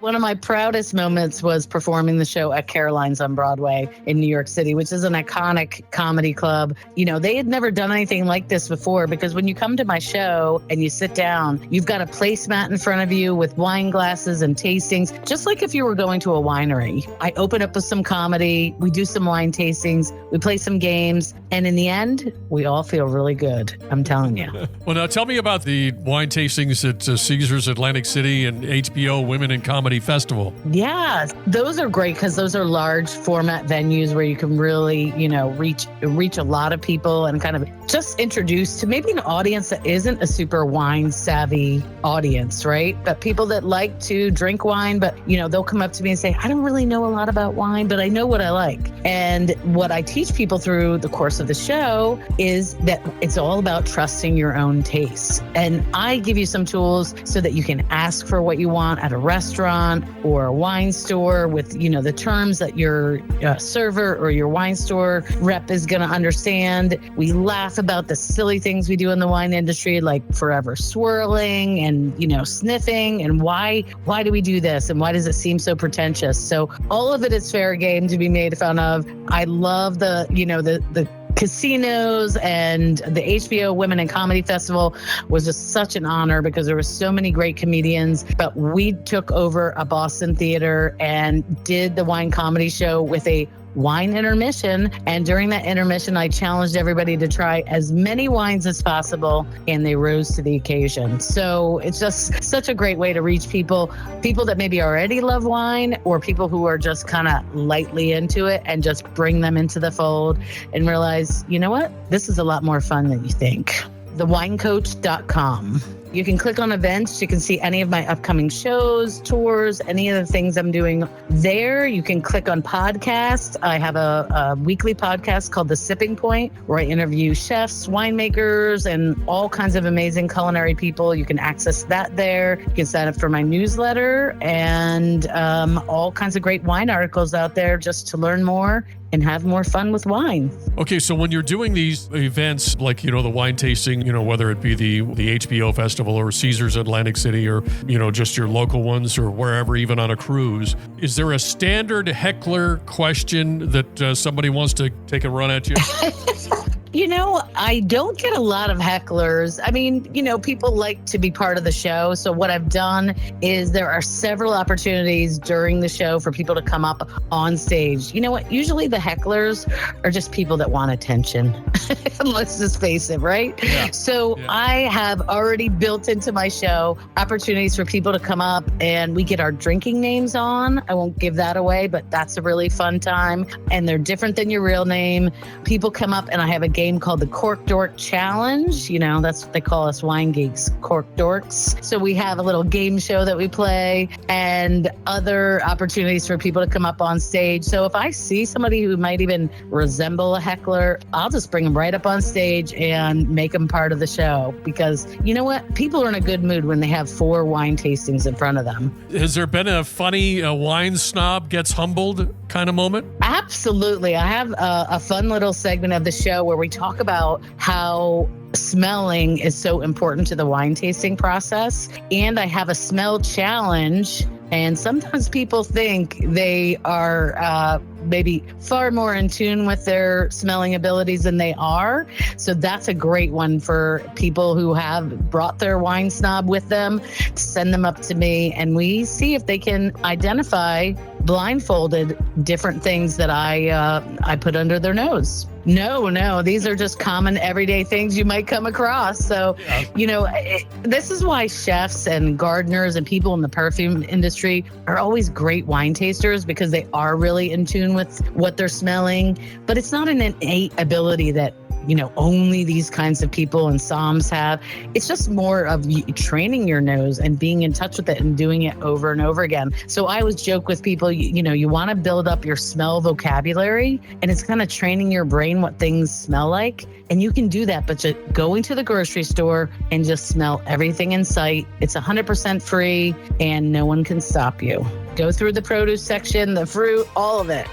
One of my proudest moments was performing the show at Caroline's on Broadway in New York City, which is an iconic comedy club. You know, they had never done anything like this before, because when you come to my show and you sit down, you've got a placemat in front of you with wine glasses and tastings, just like if you were going to a winery. I open up with some comedy, we do some wine tastings, we play some games, and in the end, we all feel really good. I'm telling you. Well, now tell me about the wine tastings at Caesars Atlantic City and HBO Women in Comedy Festival. Yeah, those are great because those are large format venues where you can really, you know, reach a lot of people and kind of just introduce to maybe an audience that isn't a super wine savvy audience, right? But people that like to drink wine, but, you know, they'll come up to me and say, I don't really know a lot about wine, but I know what I like. And what I teach people through the course of the show is that it's all about trusting your own taste. And I give you some tools so that you can ask for what you want at a restaurant or a wine store with, you know, the terms that your server or your wine store rep is going to understand. We laugh about the silly things we do in the wine industry, like forever swirling and, you know, sniffing, and why do we do this, and why does it seem so pretentious? So all of it is fair game to be made fun of. I love the casinos, and the HBO Women in Comedy Festival was just such an honor because there were so many great comedians. But we took over a Boston theater and did the wine comedy show with a wine intermission. And during that intermission, I challenged everybody to try as many wines as possible, and they rose to the occasion. So it's just such a great way to reach people that maybe already love wine, or people who are just kind of lightly into it, and just bring them into the fold and realize, you know what? This is a lot more fun than you think. thewinecoach.com. You can click on events. You can see any of my upcoming shows, tours, any of the things I'm doing there. You can click on podcasts. I have a weekly podcast called The Sipping Point, where I interview chefs, winemakers, and all kinds of amazing culinary people. You can access that there. You can sign up for my newsletter, and all kinds of great wine articles out there just to learn more and have more fun with wine. Okay, so when you're doing these events, like, you know, the wine tasting, you know, whether it be the HBO Festival or Caesars Atlantic City, or, you know, just your local ones, or wherever, even on a cruise, is there a standard heckler question that somebody wants to take a run at you? You know, I don't get a lot of hecklers. I mean, you know, people like to be part of the show. So what I've done is there are several opportunities during the show for people to come up on stage. You know what? Usually the hecklers are just people that want attention. Let's just face it, right? Yeah. So yeah. I have already built into my show opportunities for people to come up, and we get our drinking names on. I won't give that away, but that's a really fun time. And they're different than your real name. People come up, and I have a game called the Cork Dork Challenge. You know, that's what they call us wine geeks, Cork Dorks. So we have a little game show that we play, and other opportunities for people to come up on stage. So if I see somebody who might even resemble a heckler, I'll just bring them right up on stage and make them part of the show, because you know what? People are in a good mood when they have 4 wine tastings in front of them. Has there been a funny wine snob gets humbled kind of moment? Absolutely. I have a fun little segment of the show where we talk about how smelling is so important to the wine tasting process. And I have a smell challenge. And sometimes people think they are maybe far more in tune with their smelling abilities than they are. So that's a great one for people who have brought their wine snob with them. Send them up to me, and we see if they can identify blindfolded different things that I put under their nose. No, these are just common everyday things you might come across. So, you know, this is why chefs and gardeners and people in the perfume industry are always great wine tasters, because they are really in tune with what they're smelling. But it's not an innate ability that, you know, only these kinds of people and somms have. It's just more of training your nose and being in touch with it and doing it over and over again. So I always joke with people, you know, you want to build up your smell vocabulary, and it's kind of training your brain what things smell like. And you can do that, but just going to the grocery store and just smell everything in sight. It's 100% free, and no one can stop you. Go through the produce section, the fruit, all of it.